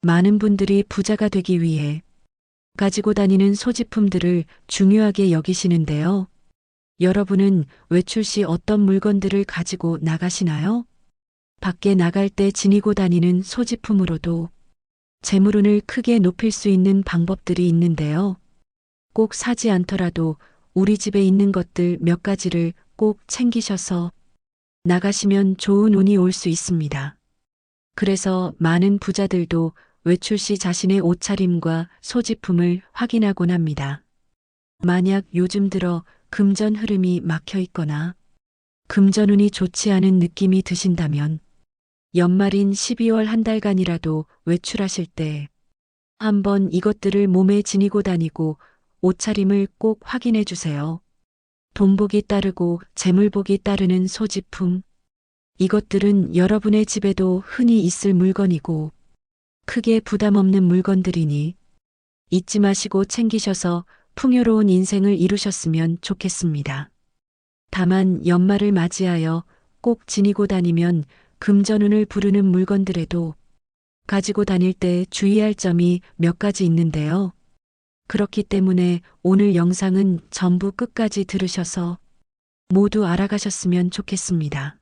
많은 분들이 부자가 되기 위해 가지고 다니는 소지품들을 중요하게 여기시는데요. 여러분은 외출 시 어떤 물건들을 가지고 나가시나요? 밖에 나갈 때 지니고 다니는 소지품으로도 재물운을 크게 높일 수 있는 방법들이 있는데요. 꼭 사지 않더라도 우리 집에 있는 것들 몇 가지를 꼭 챙기셔서 나가시면 좋은 운이 올 수 있습니다. 그래서 많은 부자들도 외출 시 자신의 옷차림과 소지품을 확인하곤 합니다. 만약 요즘 들어 금전 흐름이 막혀 있거나 금전운이 좋지 않은 느낌이 드신다면 연말인 12월 한 달간이라도 외출하실 때 한번 이것들을 몸에 지니고 다니고 옷차림을 꼭 확인해 주세요. 돈복이 따르고 재물복이 따르는 소지품. 이것들은 여러분의 집에도 흔히 있을 물건이고 크게 부담 없는 물건들이니 잊지 마시고 챙기셔서 풍요로운 인생을 이루셨으면 좋겠습니다. 다만 연말을 맞이하여 꼭 지니고 다니면 금전운을 부르는 물건들에도 가지고 다닐 때 주의할 점이 몇 가지 있는데요. 그렇기 때문에 오늘 영상은 전부 끝까지 들으셔서 모두 알아가셨으면 좋겠습니다.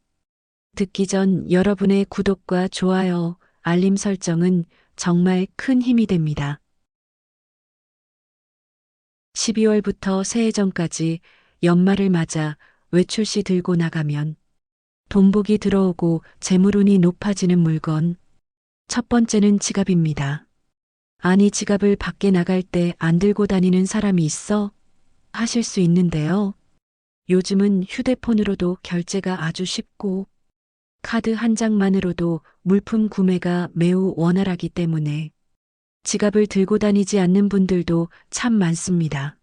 듣기 전 여러분의 구독과 좋아요, 알림 설정은 정말 큰 힘이 됩니다. 12월부터 새해 전까지 연말을 맞아 외출 시 들고 나가면 돈복이 들어오고 재물운이 높아지는 물건. 첫 번째는 지갑입니다. 아니, 지갑을 밖에 나갈 때 안 들고 다니는 사람이 있어? 하실 수 있는데요. 요즘은 휴대폰으로도 결제가 아주 쉽고 카드 한 장만으로도 물품 구매가 매우 원활하기 때문에 지갑을 들고 다니지 않는 분들도 참 많습니다.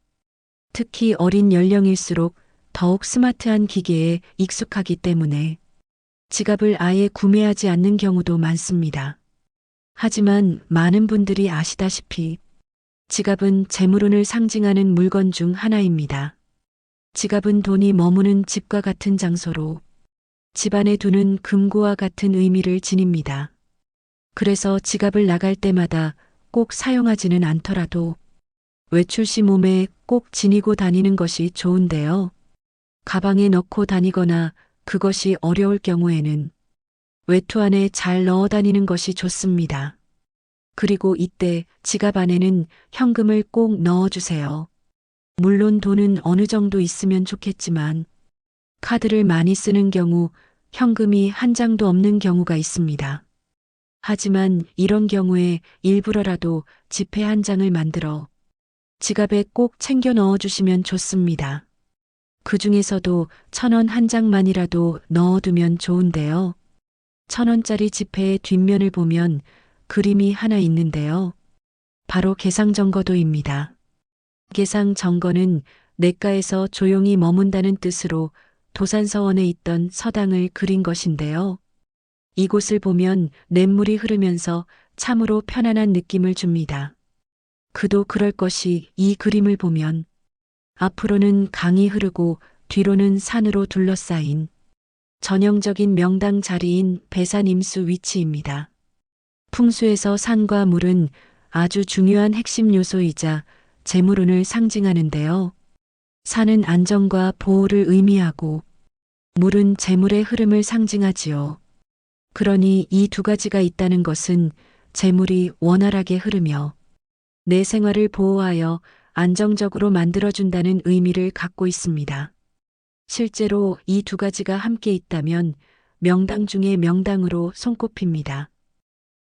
특히 어린 연령일수록 더욱 스마트한 기계에 익숙하기 때문에 지갑을 아예 구매하지 않는 경우도 많습니다. 하지만 많은 분들이 아시다시피 지갑은 재물운을 상징하는 물건 중 하나입니다. 지갑은 돈이 머무는 집과 같은 장소로 집안에 두는 금고와 같은 의미를 지닙니다. 그래서 지갑을 나갈 때마다 꼭 사용하지는 않더라도 외출 시 몸에 꼭 지니고 다니는 것이 좋은데요. 가방에 넣고 다니거나 그것이 어려울 경우에는 외투 안에 잘 넣어 다니는 것이 좋습니다. 그리고 이때 지갑 안에는 현금을 꼭 넣어주세요. 물론 돈은 어느 정도 있으면 좋겠지만 카드를 많이 쓰는 경우 현금이 한 장도 없는 경우가 있습니다. 하지만 이런 경우에 일부러라도 지폐 한 장을 만들어 지갑에 꼭 챙겨 넣어주시면 좋습니다. 그 중에서도 1,000원 한 장만이라도 넣어두면 좋은데요. 1,000원짜리 지폐의 뒷면을 보면 그림이 하나 있는데요. 바로 계상정거도입니다. 계상정거는 냇가에서 조용히 머문다는 뜻으로 도산서원에 있던 서당을 그린 것인데요. 이곳을 보면 냇물이 흐르면서 참으로 편안한 느낌을 줍니다. 그도 그럴 것이 이 그림을 보면 앞으로는 강이 흐르고 뒤로는 산으로 둘러싸인 전형적인 명당 자리인 배산임수 위치입니다. 풍수에서 산과 물은 아주 중요한 핵심 요소이자 재물운을 상징하는데요. 산은 안정과 보호를 의미하고 물은 재물의 흐름을 상징하지요. 그러니 이 두 가지가 있다는 것은 재물이 원활하게 흐르며 내 생활을 보호하여 안정적으로 만들어준다는 의미를 갖고 있습니다. 실제로 이 두 가지가 함께 있다면 명당 중에 명당으로 손꼽힙니다.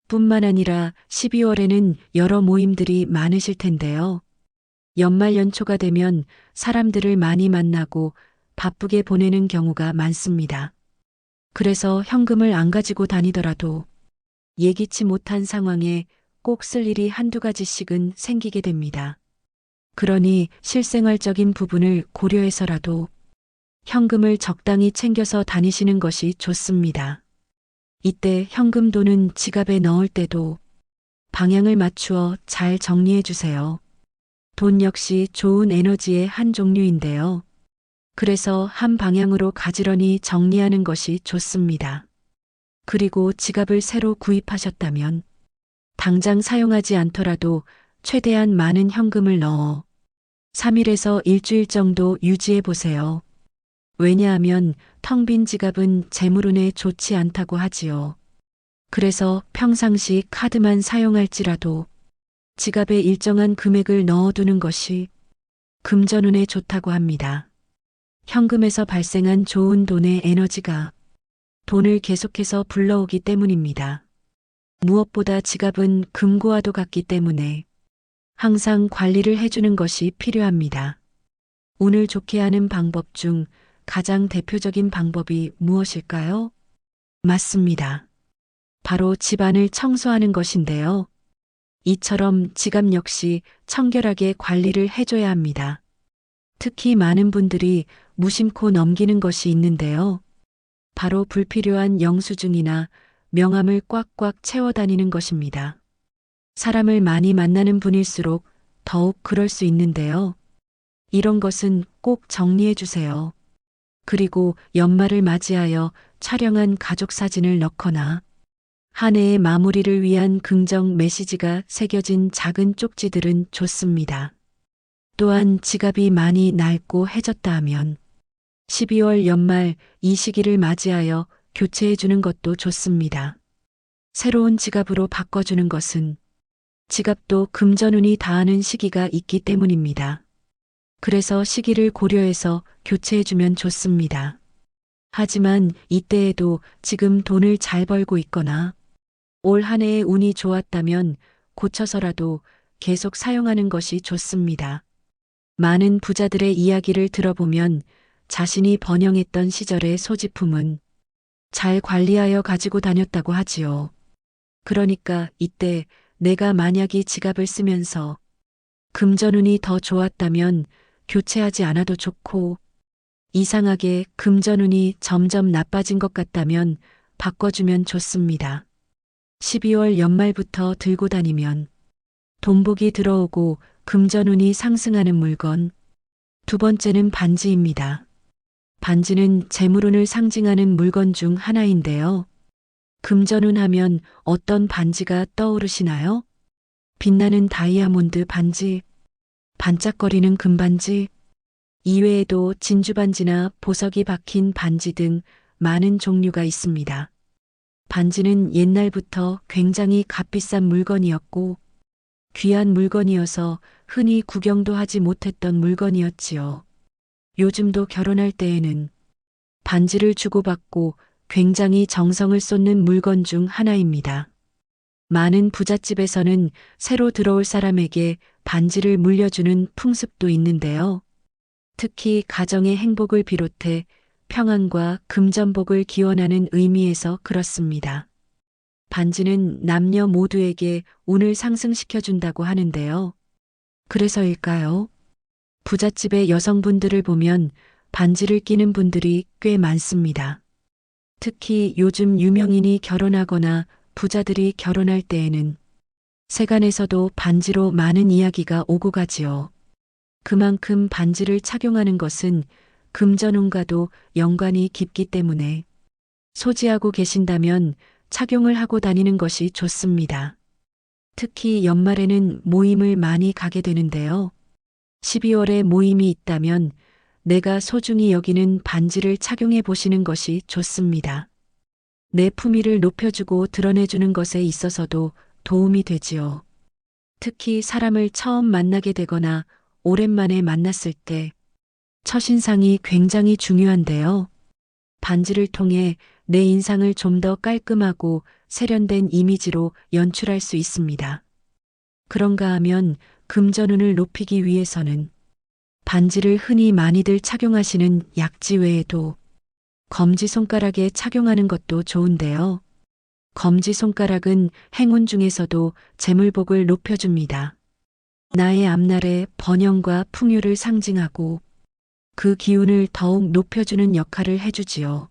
뿐만 아니라 12월에는 여러 모임들이 많으실 텐데요. 연말 연초가 되면 사람들을 많이 만나고 바쁘게 보내는 경우가 많습니다. 그래서 현금을 안 가지고 다니더라도 예기치 못한 상황에 꼭 쓸 일이 한두 가지씩은 생기게 됩니다. 그러니 실생활적인 부분을 고려해서라도 현금을 적당히 챙겨서 다니시는 것이 좋습니다. 이때 현금 돈은 지갑에 넣을 때도 방향을 맞추어 잘 정리해 주세요. 돈 역시 좋은 에너지의 한 종류인데요. 그래서 한 방향으로 가지런히 정리하는 것이 좋습니다. 그리고 지갑을 새로 구입하셨다면 당장 사용하지 않더라도 최대한 많은 현금을 넣어 3일에서 일주일 정도 유지해 보세요. 왜냐하면 텅 빈 지갑은 재물운에 좋지 않다고 하지요. 그래서 평상시 카드만 사용할지라도 지갑에 일정한 금액을 넣어두는 것이 금전운에 좋다고 합니다. 현금에서 발생한 좋은 돈의 에너지가 돈을 계속해서 불러오기 때문입니다. 무엇보다 지갑은 금고와도 같기 때문에 항상 관리를 해주는 것이 필요합니다. 운을 좋게 하는 방법 중 가장 대표적인 방법이 무엇일까요? 맞습니다. 바로 집안을 청소하는 것인데요. 이처럼 지갑 역시 청결하게 관리를 해줘야 합니다. 특히 많은 분들이 무심코 넘기는 것이 있는데요. 바로 불필요한 영수증이나 명함을 꽉꽉 채워 다니는 것입니다. 사람을 많이 만나는 분일수록 더욱 그럴 수 있는데요. 이런 것은 꼭 정리해 주세요. 그리고 연말을 맞이하여 촬영한 가족 사진을 넣거나 한 해의 마무리를 위한 긍정 메시지가 새겨진 작은 쪽지들은 좋습니다. 또한 지갑이 많이 낡고 해졌다 하면 12월 연말 이 시기를 맞이하여 교체해 주는 것도 좋습니다. 새로운 지갑으로 바꿔주는 것은 지갑도 금전운이 다하는 시기가 있기 때문입니다. 그래서 시기를 고려해서 교체해 주면 좋습니다. 하지만 이때에도 지금 돈을 잘 벌고 있거나 올 한 해의 운이 좋았다면 고쳐서라도 계속 사용하는 것이 좋습니다. 많은 부자들의 이야기를 들어보면 자신이 번영했던 시절의 소지품은 잘 관리하여 가지고 다녔다고 하지요. 그러니까 이때 내가 만약 이 지갑을 쓰면서 금전운이 더 좋았다면 교체하지 않아도 좋고 이상하게 금전운이 점점 나빠진 것 같다면 바꿔주면 좋습니다. 12월 연말부터 들고 다니면 돈복이 들어오고 금전운이 상승하는 물건. 두 번째는 반지입니다. 반지는 재물운을 상징하는 물건 중 하나인데요. 금전운 하면 어떤 반지가 떠오르시나요? 빛나는 다이아몬드 반지, 반짝거리는 금반지, 이외에도 진주반지나 보석이 박힌 반지 등 많은 종류가 있습니다. 반지는 옛날부터 굉장히 값비싼 물건이었고 귀한 물건이어서 흔히 구경도 하지 못했던 물건이었지요. 요즘도 결혼할 때에는 반지를 주고받고 굉장히 정성을 쏟는 물건 중 하나입니다. 많은 부잣집에서는 새로 들어올 사람에게 반지를 물려주는 풍습도 있는데요. 특히 가정의 행복을 비롯해 평안과 금전복을 기원하는 의미에서 그렇습니다. 반지는 남녀 모두에게 운을 상승시켜준다고 하는데요. 그래서일까요? 부잣집의 여성분들을 보면 반지를 끼는 분들이 꽤 많습니다. 특히 요즘 유명인이 결혼하거나 부자들이 결혼할 때에는 세간에서도 반지로 많은 이야기가 오고 가지요. 그만큼 반지를 착용하는 것은 금전운과도 연관이 깊기 때문에 소지하고 계신다면 착용을 하고 다니는 것이 좋습니다. 특히 연말에는 모임을 많이 가게 되는데요. 12월에 모임이 있다면 내가 소중히 여기는 반지를 착용해 보시는 것이 좋습니다. 내 품위를 높여주고 드러내주는 것에 있어서도 도움이 되지요. 특히 사람을 처음 만나게 되거나 오랜만에 만났을 때 첫인상이 굉장히 중요한데요. 반지를 통해 내 인상을 좀 더 깔끔하고 세련된 이미지로 연출할 수 있습니다. 그런가 하면 금전운을 높이기 위해서는 반지를 흔히 많이들 착용하시는 약지 외에도 검지손가락에 착용하는 것도 좋은데요. 검지손가락은 행운 중에서도 재물복을 높여줍니다. 나의 앞날의 번영과 풍요를 상징하고 그 기운을 더욱 높여주는 역할을 해주지요.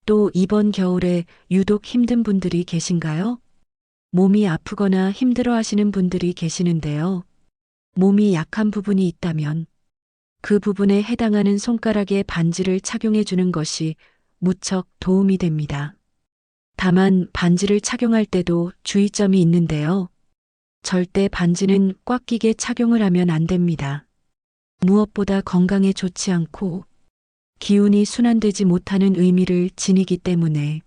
또 이번 겨울에 유독 힘든 분들이 계신가요? 몸이 아프거나 힘들어 하시는 분들이 계시는데요. 몸이 약한 부분이 있다면 그 부분에 해당하는 손가락에 반지를 착용해 주는 것이 무척 도움이 됩니다. 다만 반지를 착용할 때도 주의점이 있는데요. 절대 반지는 꽉 끼게 착용을 하면 안 됩니다. 무엇보다 건강에 좋지 않고 기운이 순환되지 못하는 의미를 지니기 때문에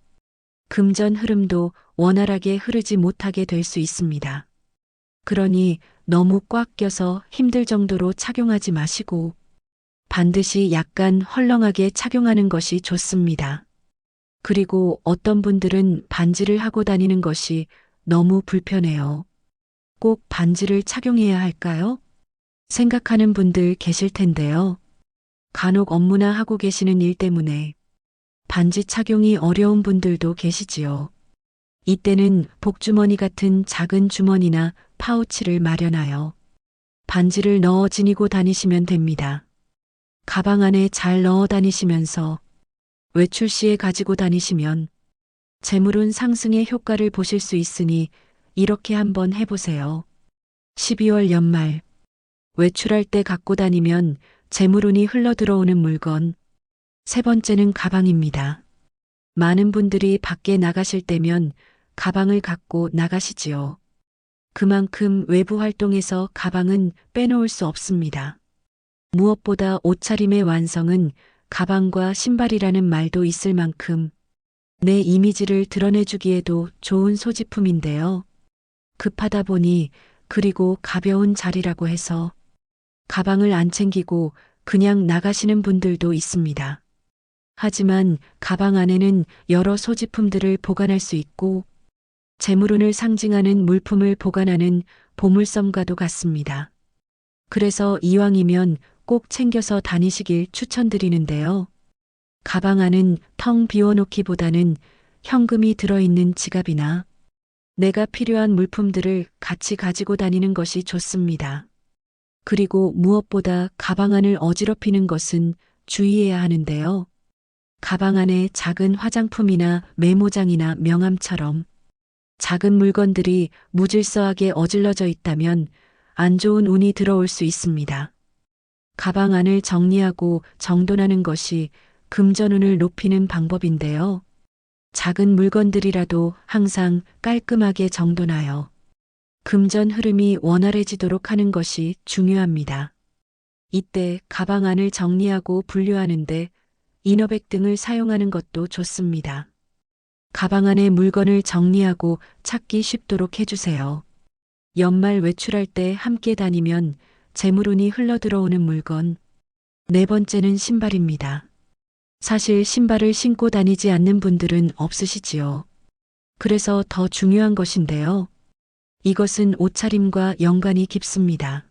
금전 흐름도 원활하게 흐르지 못하게 될 수 있습니다. 그러니 너무 꽉 껴서 힘들 정도로 착용하지 마시고 반드시 약간 헐렁하게 착용하는 것이 좋습니다. 그리고 어떤 분들은 반지를 하고 다니는 것이 너무 불편해요. 꼭 반지를 착용해야 할까요? 생각하는 분들 계실 텐데요. 간혹 업무나 하고 계시는 일 때문에 반지 착용이 어려운 분들도 계시지요. 이때는 복주머니 같은 작은 주머니나 파우치를 마련하여 반지를 넣어 지니고 다니시면 됩니다. 가방 안에 잘 넣어 다니시면서 외출 시에 가지고 다니시면 재물운 상승의 효과를 보실 수 있으니 이렇게 한번 해보세요. 12월 연말 외출할 때 갖고 다니면 재물운이 흘러들어오는 물건. 세 번째는 가방입니다. 많은 분들이 밖에 나가실 때면 가방을 갖고 나가시지요. 그만큼 외부 활동에서 가방은 빼놓을 수 없습니다. 무엇보다 옷차림의 완성은 가방과 신발이라는 말도 있을 만큼 내 이미지를 드러내주기에도 좋은 소지품인데요. 급하다 보니 그리고 가벼운 자리라고 해서 가방을 안 챙기고 그냥 나가시는 분들도 있습니다. 하지만 가방 안에는 여러 소지품들을 보관할 수 있고 재물운을 상징하는 물품을 보관하는 보물섬과도 같습니다. 그래서 이왕이면 꼭 챙겨서 다니시길 추천드리는데요. 가방 안은 텅 비워놓기보다는 현금이 들어있는 지갑이나 내가 필요한 물품들을 같이 가지고 다니는 것이 좋습니다. 그리고 무엇보다 가방 안을 어지럽히는 것은 주의해야 하는데요. 가방 안에 작은 화장품이나 메모장이나 명함처럼 작은 물건들이 무질서하게 어질러져 있다면 안 좋은 운이 들어올 수 있습니다. 가방 안을 정리하고 정돈하는 것이 금전운을 높이는 방법인데요. 작은 물건들이라도 항상 깔끔하게 정돈하여 금전 흐름이 원활해지도록 하는 것이 중요합니다. 이때 가방 안을 정리하고 분류하는데 이너백 등을 사용하는 것도 좋습니다. 가방 안에 물건을 정리하고 찾기 쉽도록 해주세요. 연말 외출할 때 함께 다니면 재물운이 흘러들어오는 물건. 네 번째는 신발입니다. 사실 신발을 신고 다니지 않는 분들은 없으시지요. 그래서 더 중요한 것인데요. 이것은 옷차림과 연관이 깊습니다.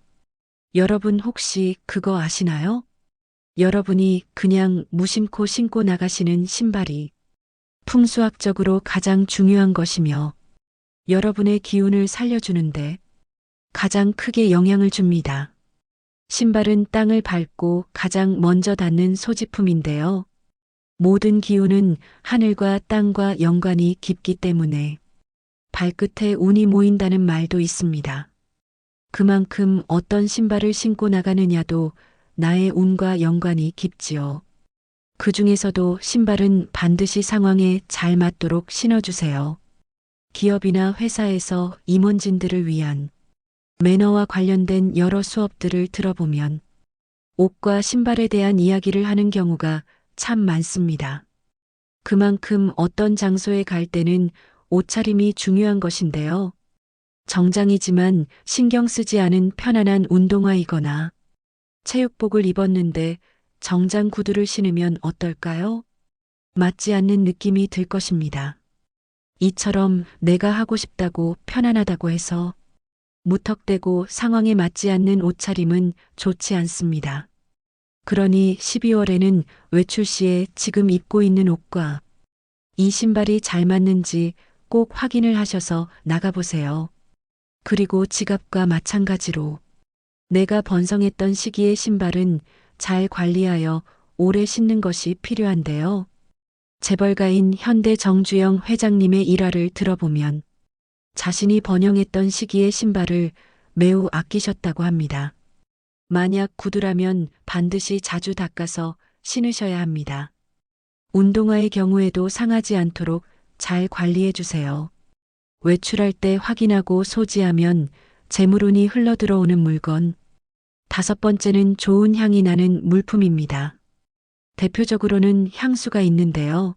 여러분 혹시 그거 아시나요? 여러분이 그냥 무심코 신고 나가시는 신발이 풍수학적으로 가장 중요한 것이며 여러분의 기운을 살려주는데 가장 크게 영향을 줍니다. 신발은 땅을 밟고 가장 먼저 닿는 소지품인데요. 모든 기운은 하늘과 땅과 연관이 깊기 때문에 발끝에 운이 모인다는 말도 있습니다. 그만큼 어떤 신발을 신고 나가느냐도 나의 운과 연관이 깊지요. 그 중에서도 신발은 반드시 상황에 잘 맞도록 신어주세요. 기업이나 회사에서 임원진들을 위한 매너와 관련된 여러 수업들을 들어보면 옷과 신발에 대한 이야기를 하는 경우가 참 많습니다. 그만큼 어떤 장소에 갈 때는 옷차림이 중요한 것인데요. 정장이지만 신경 쓰지 않은 편안한 운동화이거나 체육복을 입었는데 정장 구두를 신으면 어떨까요? 맞지 않는 느낌이 들 것입니다. 이처럼 내가 하고 싶다고 편안하다고 해서 무턱대고 상황에 맞지 않는 옷차림은 좋지 않습니다. 그러니 12월에는 외출 시에 지금 입고 있는 옷과 이 신발이 잘 맞는지 꼭 확인을 하셔서 나가보세요. 그리고 지갑과 마찬가지로 내가 번성했던 시기의 신발은 잘 관리하여 오래 신는 것이 필요한데요. 재벌가인 현대 정주영 회장님의 일화를 들어보면 자신이 번영했던 시기의 신발을 매우 아끼셨다고 합니다. 만약 구두라면 반드시 자주 닦아서 신으셔야 합니다. 운동화의 경우에도 상하지 않도록 잘 관리해 주세요. 외출할 때 확인하고 소지하면 재물운이 흘러들어오는 물건. 5번째는 좋은 향이 나는 물품입니다. 대표적으로는 향수가 있는데요.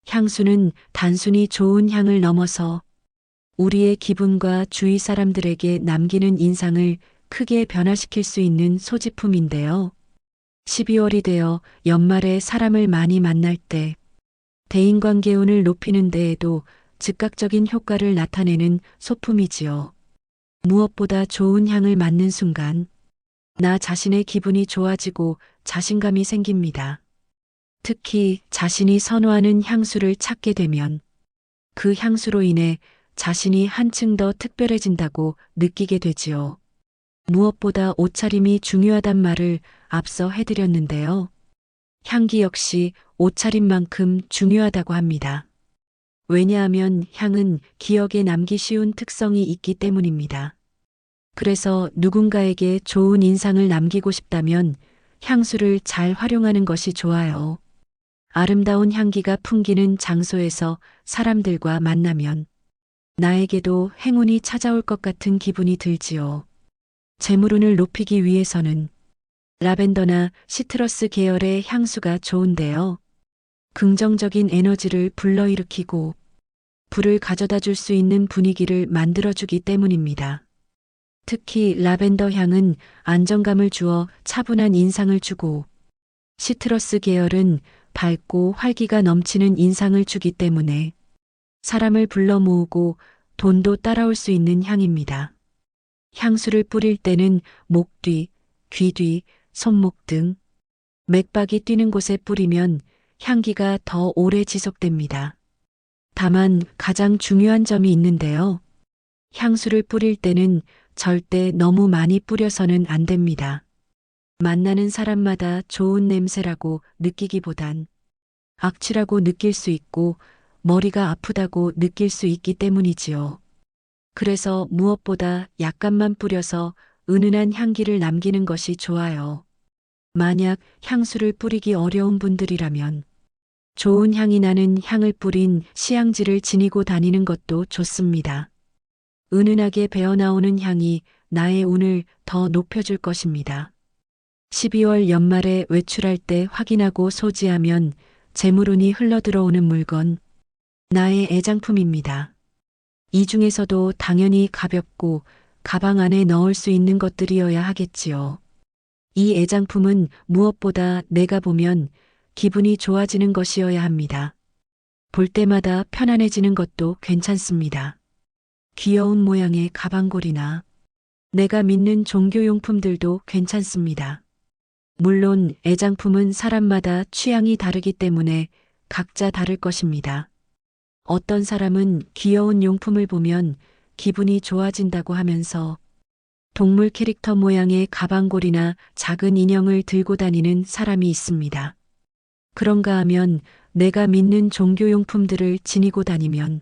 향수는 단순히 좋은 향을 넘어서 우리의 기분과 주위 사람들에게 남기는 인상을 크게 변화시킬 수 있는 소지품인데요. 12월이 되어 연말에 사람을 많이 만날 때 대인관계운을 높이는 데에도 즉각적인 효과를 나타내는 소품이지요. 무엇보다 좋은 향을 맡는 순간 나 자신의 기분이 좋아지고 자신감이 생깁니다. 특히 자신이 선호하는 향수를 찾게 되면 그 향수로 인해 자신이 한층 더 특별해진다고 느끼게 되지요. 무엇보다 옷차림이 중요하단 말을 앞서 해드렸는데요. 향기 역시 옷차림만큼 중요하다고 합니다. 왜냐하면 향은 기억에 남기 쉬운 특성이 있기 때문입니다. 그래서 누군가에게 좋은 인상을 남기고 싶다면 향수를 잘 활용하는 것이 좋아요. 아름다운 향기가 풍기는 장소에서 사람들과 만나면 나에게도 행운이 찾아올 것 같은 기분이 들지요. 재물운을 높이기 위해서는 라벤더나 시트러스 계열의 향수가 좋은데요. 긍정적인 에너지를 불러일으키고 불을 가져다 줄 수 있는 분위기를 만들어주기 때문입니다. 특히 라벤더 향은 안정감을 주어 차분한 인상을 주고 시트러스 계열은 밝고 활기가 넘치는 인상을 주기 때문에 사람을 불러 모으고 돈도 따라올 수 있는 향입니다. 향수를 뿌릴 때는 목 뒤, 귀 뒤, 손목 등 맥박이 뛰는 곳에 뿌리면 향기가 더 오래 지속됩니다. 다만 가장 중요한 점이 있는데요. 향수를 뿌릴 때는 절대 너무 많이 뿌려서는 안 됩니다. 만나는 사람마다 좋은 냄새라고 느끼기보단 악취라고 느낄 수 있고 머리가 아프다고 느낄 수 있기 때문이지요. 그래서 무엇보다 약간만 뿌려서 은은한 향기를 남기는 것이 좋아요. 만약 향수를 뿌리기 어려운 분들이라면 좋은 향이 나는 향을 뿌린 시향지를 지니고 다니는 것도 좋습니다. 은은하게 배어나오는 향이 나의 운을 더 높여줄 것입니다. 12월 연말에 외출할 때 확인하고 소지하면 재물운이 흘러들어오는 물건, 나의 애장품입니다. 이 중에서도 당연히 가볍고 가방 안에 넣을 수 있는 것들이어야 하겠지요. 이 애장품은 무엇보다 내가 보면 기분이 좋아지는 것이어야 합니다. 볼 때마다 편안해지는 것도 괜찮습니다. 귀여운 모양의 가방골이나 내가 믿는 종교용품들도 괜찮습니다. 물론 애장품은 사람마다 취향이 다르기 때문에 각자 다를 것입니다. 어떤 사람은 귀여운 용품을 보면 기분이 좋아진다고 하면서 동물 캐릭터 모양의 가방골이나 작은 인형을 들고 다니는 사람이 있습니다. 그런가 하면 내가 믿는 종교용품들을 지니고 다니면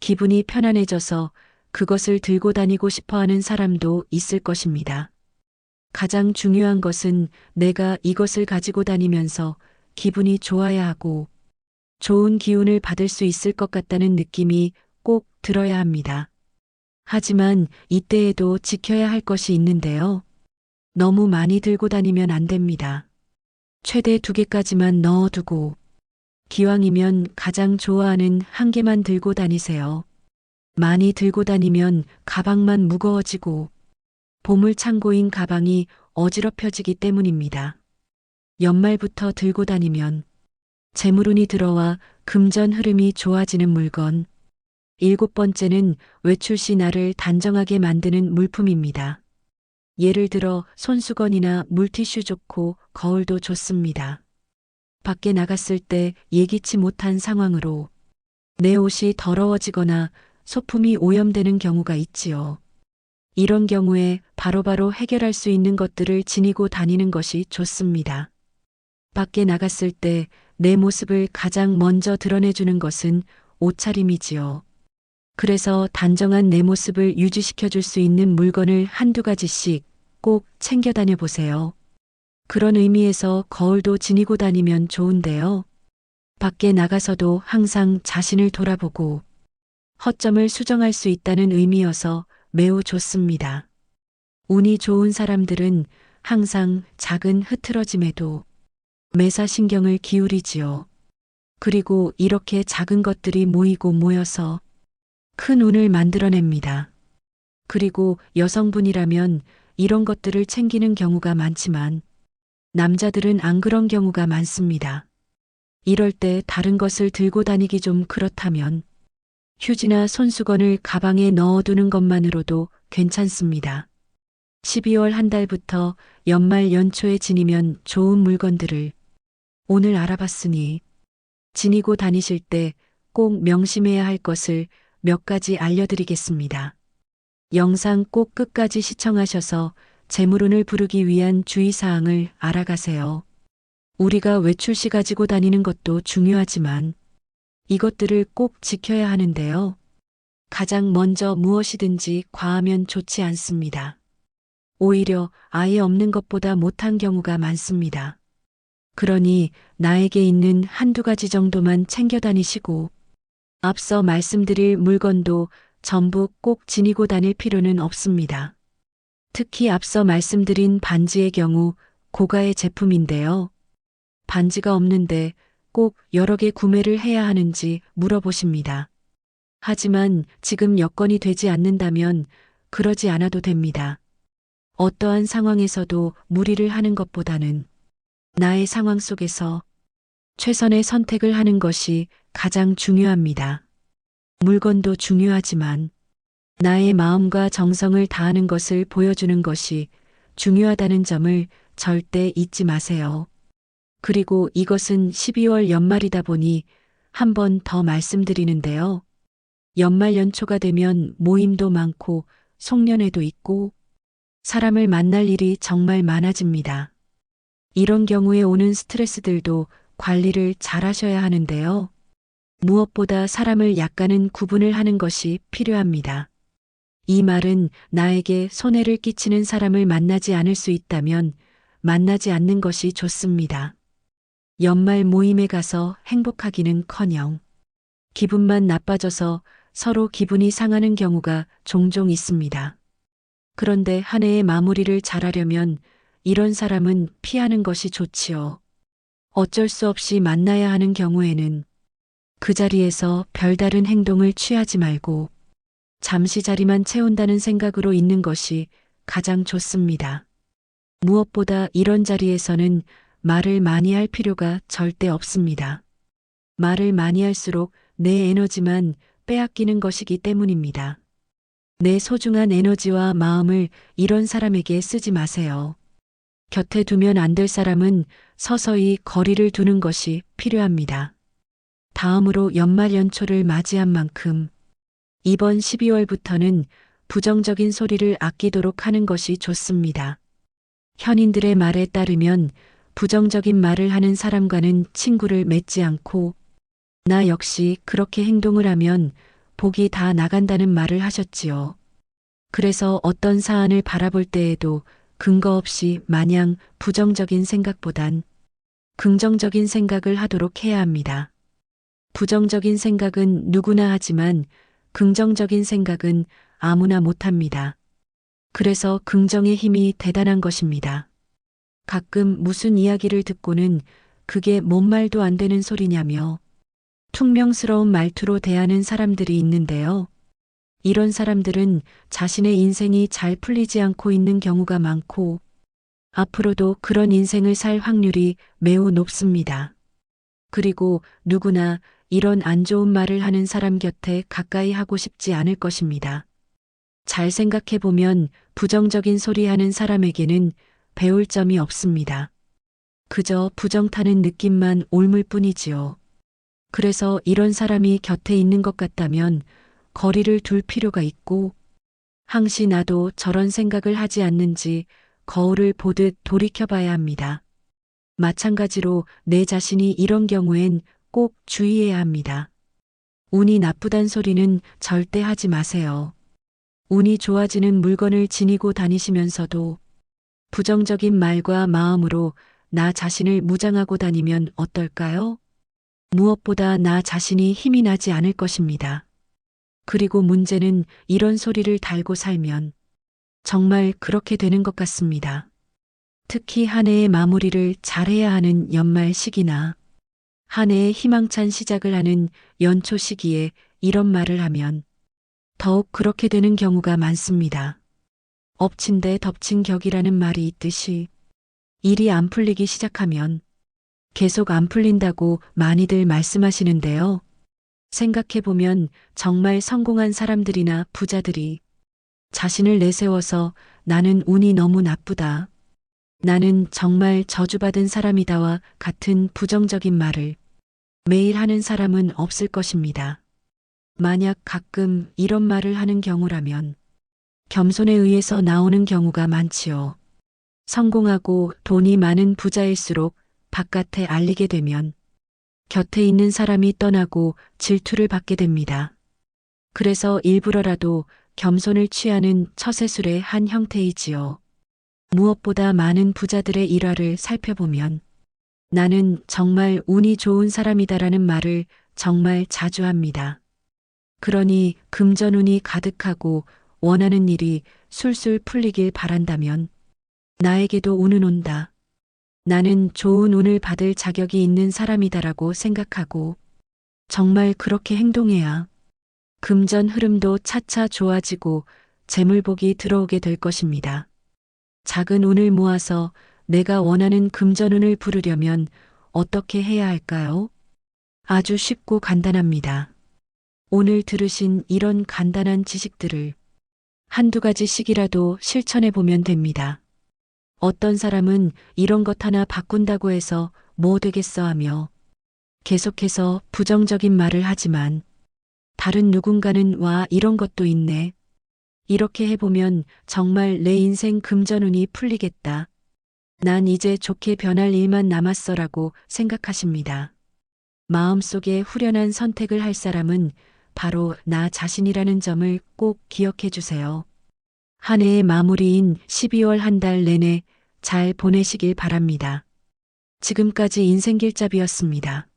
기분이 편안해져서 그것을 들고 다니고 싶어 하는 사람도 있을 것입니다. 가장 중요한 것은 내가 이것을 가지고 다니면서 기분이 좋아야 하고 좋은 기운을 받을 수 있을 것 같다는 느낌이 꼭 들어야 합니다. 하지만 이때에도 지켜야 할 것이 있는데요. 너무 많이 들고 다니면 안 됩니다. 최대 2개까지만 넣어두고 기왕이면 가장 좋아하는 1개만 들고 다니세요. 많이 들고 다니면 가방만 무거워지고 보물창고인 가방이 어지럽혀지기 때문입니다. 연말부터 들고 다니면 재물운이 들어와 금전 흐름이 좋아지는 물건. 7번째는 외출 시 나를 단정하게 만드는 물품입니다. 예를 들어 손수건이나 물티슈 좋고 거울도 좋습니다. 밖에 나갔을 때 예기치 못한 상황으로 내 옷이 더러워지거나 소품이 오염되는 경우가 있지요. 이런 경우에 바로바로 해결할 수 있는 것들을 지니고 다니는 것이 좋습니다. 밖에 나갔을 때 내 모습을 가장 먼저 드러내주는 것은 옷차림이지요. 그래서 단정한 내 모습을 유지시켜줄 수 있는 물건을 1~2가지씩 꼭 챙겨 다녀 보세요. 그런 의미에서 거울도 지니고 다니면 좋은데요. 밖에 나가서도 항상 자신을 돌아보고 허점을 수정할 수 있다는 의미여서 매우 좋습니다. 운이 좋은 사람들은 항상 작은 흐트러짐에도 매사신경을 기울이지요. 그리고 이렇게 작은 것들이 모이고 모여서 큰 운을 만들어냅니다. 그리고 여성분이라면 이런 것들을 챙기는 경우가 많지만 남자들은 안 그런 경우가 많습니다. 이럴 때 다른 것을 들고 다니기 좀 그렇다면 휴지나 손수건을 가방에 넣어두는 것만으로도 괜찮습니다. 12월 한 달부터 연말 연초에 지니면 좋은 물건들을 오늘 알아봤으니 지니고 다니실 때 꼭 명심해야 할 것을 몇 가지 알려드리겠습니다. 영상 꼭 끝까지 시청하셔서 재물운을 부르기 위한 주의사항을 알아가세요. 우리가 외출 시 가지고 다니는 것도 중요하지만 이것들을 꼭 지켜야 하는데요. 가장 먼저 무엇이든지 과하면 좋지 않습니다. 오히려 아예 없는 것보다 못한 경우가 많습니다. 그러니 나에게 있는 한두 가지 정도만 챙겨 다니시고 앞서 말씀드릴 물건도 전부 꼭 지니고 다닐 필요는 없습니다. 특히 앞서 말씀드린 반지의 경우 고가의 제품인데요. 반지가 없는데 꼭 여러 개 구매를 해야 하는지 물어보십니다. 하지만 지금 여건이 되지 않는다면 그러지 않아도 됩니다. 어떠한 상황에서도 무리를 하는 것보다는 나의 상황 속에서 최선의 선택을 하는 것이 가장 중요합니다. 물건도 중요하지만 나의 마음과 정성을 다하는 것을 보여주는 것이 중요하다는 점을 절대 잊지 마세요. 그리고 이것은 12월 연말이다 보니 한 번 더 말씀드리는데요. 연말 연초가 되면 모임도 많고 송년회도 있고 사람을 만날 일이 정말 많아집니다. 이런 경우에 오는 스트레스들도 관리를 잘 하셔야 하는데요. 무엇보다 사람을 약간은 구분을 하는 것이 필요합니다. 이 말은 나에게 손해를 끼치는 사람을 만나지 않을 수 있다면 만나지 않는 것이 좋습니다. 연말 모임에 가서 행복하기는커녕 기분만 나빠져서 서로 기분이 상하는 경우가 종종 있습니다. 그런데 한 해의 마무리를 잘하려면 이런 사람은 피하는 것이 좋지요. 어쩔 수 없이 만나야 하는 경우에는 그 자리에서 별다른 행동을 취하지 말고 잠시 자리만 채운다는 생각으로 있는 것이 가장 좋습니다. 무엇보다 이런 자리에서는 말을 많이 할 필요가 절대 없습니다. 말을 많이 할수록 내 에너지만 빼앗기는 것이기 때문입니다. 내 소중한 에너지와 마음을 이런 사람에게 쓰지 마세요. 곁에 두면 안 될 사람은 서서히 거리를 두는 것이 필요합니다. 다음으로 연말 연초를 맞이한 만큼 이번 12월부터는 부정적인 소리를 아끼도록 하는 것이 좋습니다. 현인들의 말에 따르면 부정적인 말을 하는 사람과는 친구를 맺지 않고 나 역시 그렇게 행동을 하면 복이 다 나간다는 말을 하셨지요. 그래서 어떤 사안을 바라볼 때에도 근거 없이 마냥 부정적인 생각보단 긍정적인 생각을 하도록 해야 합니다. 부정적인 생각은 누구나 하지만 긍정적인 생각은 아무나 못합니다. 그래서 긍정의 힘이 대단한 것입니다. 가끔 무슨 이야기를 듣고는 그게 뭔 말도 안 되는 소리냐며 퉁명스러운 말투로 대하는 사람들이 있는데요. 이런 사람들은 자신의 인생이 잘 풀리지 않고 있는 경우가 많고 앞으로도 그런 인생을 살 확률이 매우 높습니다. 그리고 누구나 이런 안 좋은 말을 하는 사람 곁에 가까이 하고 싶지 않을 것입니다. 잘 생각해보면 부정적인 소리 하는 사람에게는 배울 점이 없습니다. 그저 부정타는 느낌만 옮을 뿐이지요. 그래서 이런 사람이 곁에 있는 것 같다면 거리를 둘 필요가 있고 항시 나도 저런 생각을 하지 않는지 거울을 보듯 돌이켜봐야 합니다. 마찬가지로 내 자신이 이런 경우엔 꼭 주의해야 합니다. 운이 나쁘단 소리는 절대 하지 마세요. 운이 좋아지는 물건을 지니고 다니시면서도 부정적인 말과 마음으로 나 자신을 무장하고 다니면 어떨까요? 무엇보다 나 자신이 힘이 나지 않을 것입니다. 그리고 문제는 이런 소리를 달고 살면 정말 그렇게 되는 것 같습니다. 특히 한 해의 마무리를 잘해야 하는 연말 시기나 한 해의 희망찬 시작을 하는 연초 시기에 이런 말을 하면 더욱 그렇게 되는 경우가 많습니다. 엎친 데 덮친 격이라는 말이 있듯이 일이 안 풀리기 시작하면 계속 안 풀린다고 많이들 말씀하시는데요. 생각해보면 정말 성공한 사람들이나 부자들이 자신을 내세워서 나는 운이 너무 나쁘다. 나는 정말 저주받은 사람이다와 같은 부정적인 말을 매일 하는 사람은 없을 것입니다. 만약 가끔 이런 말을 하는 경우라면 겸손에 의해서 나오는 경우가 많지요. 성공하고 돈이 많은 부자일수록 바깥에 알리게 되면 곁에 있는 사람이 떠나고 질투를 받게 됩니다. 그래서 일부러라도 겸손을 취하는 처세술의 한 형태이지요. 무엇보다 많은 부자들의 일화를 살펴보면 나는 정말 운이 좋은 사람이다라는 말을 정말 자주 합니다. 그러니 금전운이 가득하고 원하는 일이 술술 풀리길 바란다면 나에게도 운은 온다. 나는 좋은 운을 받을 자격이 있는 사람이다라고 생각하고 정말 그렇게 행동해야 금전 흐름도 차차 좋아지고 재물복이 들어오게 될 것입니다. 작은 운을 모아서 내가 원하는 금전운을 부르려면 어떻게 해야 할까요? 아주 쉽고 간단합니다. 오늘 들으신 이런 간단한 지식들을 한두 가지씩이라도 실천해 보면 됩니다. 어떤 사람은 이런 것 하나 바꾼다고 해서 뭐 되겠어 하며 계속해서 부정적인 말을 하지만 다른 누군가는 와 이런 것도 있네. 이렇게 해보면 정말 내 인생 금전운이 풀리겠다. 난 이제 좋게 변할 일만 남았어라고 생각하십니다. 마음속에 후련한 선택을 할 사람은 바로 나 자신이라는 점을 꼭 기억해 주세요. 한 해의 마무리인 12월 한 달 내내 잘 보내시길 바랍니다. 지금까지 인생길잡이였습니다.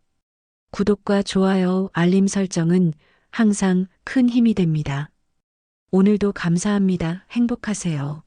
구독과 좋아요, 알림 설정은 항상 큰 힘이 됩니다. 오늘도 감사합니다. 행복하세요.